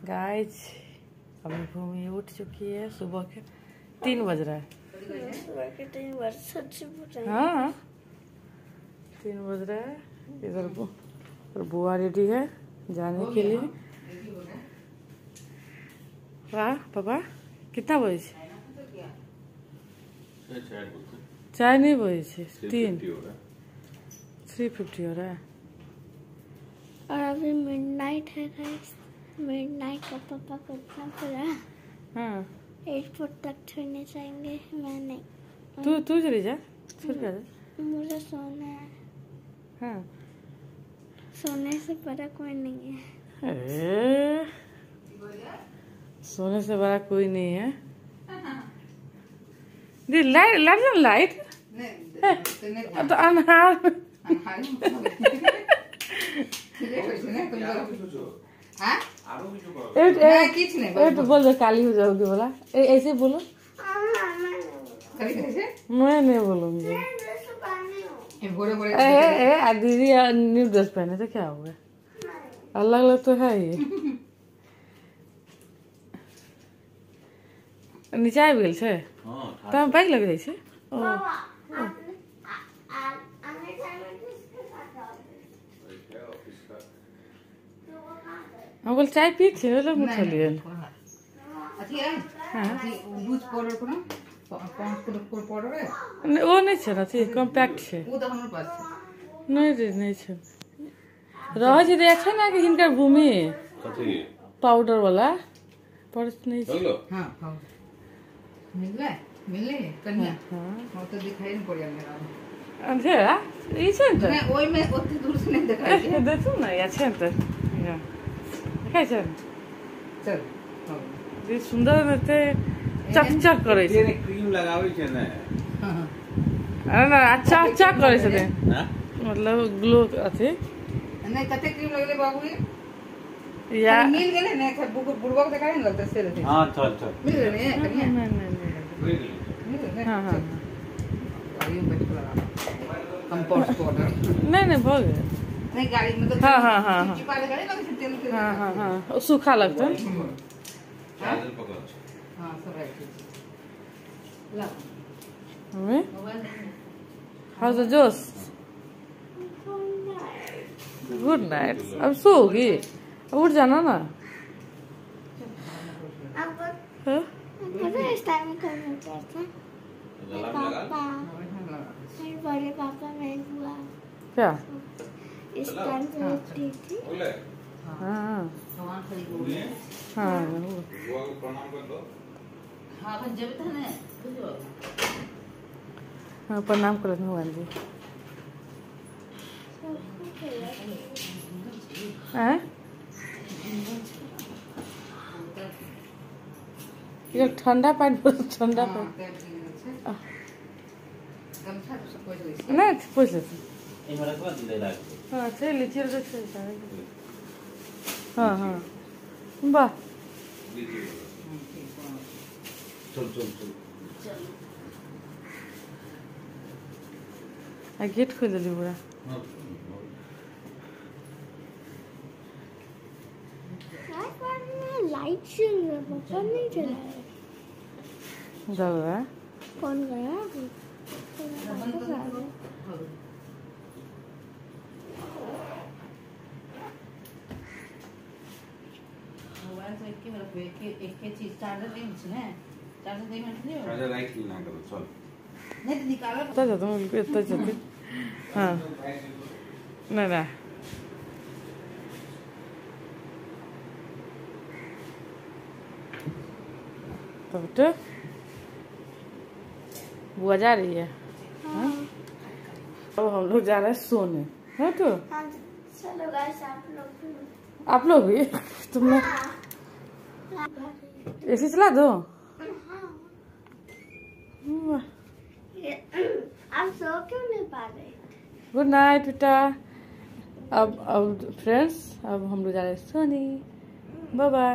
Guys अभी भूमि उठ चुकी है। सुबह के 3 बज रहा है। सुबह के 3 बज सच। हाँ 3 बज रहा है। इधर बुआ रेडी है जाने के लिए। वाह पापा कितना बजे? चाय नहीं बजे 3:50 हो रहा है। और अभी मिडनाइट है गाइस। मिडनाइट का पापा को उठना पड़ा। हाँ 8 फुट तक छोड़ने जाएंगे। मैं नहीं। तू चली जा। छोड़ के जा। मुझे सोना है। हाँ सोने से बड़ा कोई नहीं है। सोने से बड़ा कोई नहीं है। लाइट तो अनहार बोल दो काली हो जाओगी बोला। ऐसे बोलो। मैं नहीं बोलूंगी। दीदी न्यू ड्रेस पहने तो क्या होगा? अलग अलग तो है ये। नीचे आबि गेल छै त बाइक लग जाइ छै। हम बोल चाय पी छे लोग मुठलिए अथी है दूध पाउडर कोनो पाउडर है वो नहीं छै अथी कॉम्पैक्ट छै वो तो हमर पास छै नहीं छै रह जे रे छै ना कि हिनकर भूमि कथी पाउडर वाला पर्स नहीं छै। हां पाउडर मिले कन्या। हां तो दिखाई नहीं पड़िया मेरा अंधेरा ई छै त नहीं ओइ में ओते दूर से नहीं दिखाई दे। देखू ना या छै त या देखाई छै। चल ये सुंदर रहते चकचक करे छै। क्रीम लगावे छै ना। हां ना अच्छा अच्छा करे छै। हां मतलब ग्लो अथी नहीं कते क्रीम लगले बाबू या मिल गेले ने बुड़बक देखाई न लगता से रहते। हां चल मिल गए ने कन्या। नहीं हाँ हाँ कंपाउंड पाउडर नहीं भो गए नहीं गाड़ी में तो हाँ हाँ हाँ हाँ हाँ हाँ हाँ सूखा लगता है। हाँ सब ला हमें हाउ द जोश गुड नाइट। अब सोगी अब उठ जाना ना। इस टाइम में कौन होता था? पापा मेरे बड़े पापा मैं हुआ क्या इस टाइम पे उठी थी। हाँ हाँ प्रणाम कर दो। हाँ जब था ना हाँ प्रणाम करो भगवान जी। हैं ये ठंडा पानी ठंडा पानी नहीं पूछ लेते। हाँ से लीजिए हाँ हाँ वाह गेट खोल दिली पूरा। लाइट से नहीं चला है। कौन गया? मोबाइल से एक चीज चार्जर नहीं है चार्जर नहीं है चार्जर लाइट ना करो चल नहीं तो निकालो तो तुम इतना जल्दी हाँ ना ना तब तो बुआ जा रही है। हाँ अब हम लोग जा रहे हैं सोने है तो चलो गाइस आप लोग भी तुमने एसी चला दो। आप सो क्यों नहीं पा रहे? गुड नाइट बेटा। अब फ्रेंड्स अब हम लोग जा रहे हैं सोने। Bye bye.